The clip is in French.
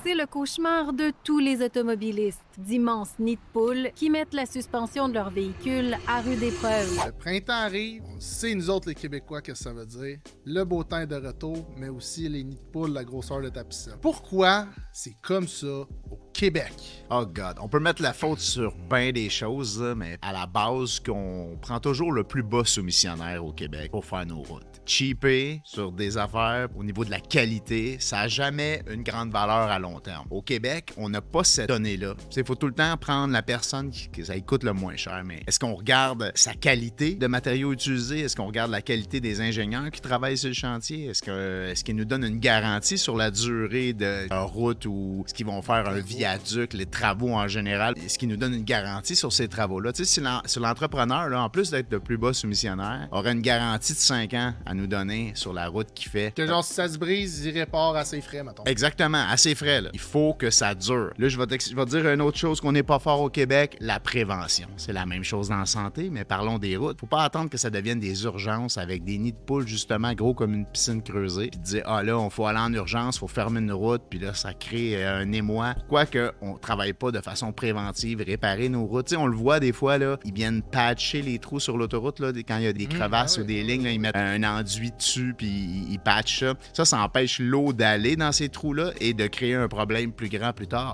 C'est le cauchemar de tous les automobilistes, d'immenses nids de poules qui mettent la suspension de leur véhicule à rude épreuve. Le printemps arrive, on sait nous autres les Québécois que ça veut dire. Le beau temps est de retour, mais aussi les nids de poules, la grosseur de ta piscine. Pourquoi c'est comme ça au Québec? Oh God, on peut mettre la faute sur bien des choses, là, mais à la base, qu'on prend toujours le plus bas soumissionnaire au Québec pour faire nos routes. Cheaper sur des affaires au niveau de la qualité, ça n'a jamais une grande valeur à long terme. Au Québec, on n'a pas cette donnée-là. Il faut tout le temps prendre la personne qui ça coûte le moins cher, mais est-ce qu'on regarde sa qualité de matériaux utilisés? Est-ce qu'on regarde la qualité des ingénieurs qui travaillent sur le chantier? Est-ce qu'ils nous donnent une garantie sur la durée de leur route ou est-ce qu'ils vont faire un viaduc, les travaux en général? Est-ce qu'ils nous donnent une garantie sur ces travaux-là? Tu sais, si l'entrepreneur, là, en plus d'être le plus bas soumissionnaire, aurait une garantie de 5 ans à nous donner sur la route qu'il fait. Que genre, si ça se brise, il répare à ses frais, mettons. Exactement, à ses frais. Là. Il faut que ça dure. Là, je vais te dire une autre chose qu'on n'est pas fort au Québec, la prévention. C'est la même chose dans la santé, mais parlons des routes. Faut pas attendre que ça devienne des urgences avec des nids de poules, justement, gros comme une piscine creusée, puis dire, ah là, on faut aller en urgence, faut fermer une route, puis là, ça crée un émoi. Pourquoi qu'on travaille pas de façon préventive, réparer nos routes? Tu sais, on le voit des fois, là, ils viennent patcher les trous sur l'autoroute, là, quand il y a des crevasses ou des lignes, là, ils mettent un enduit dessus, puis ils patchent ça. Ça empêche l'eau d'aller dans ces trous-là et de créer un problème plus grand plus tard.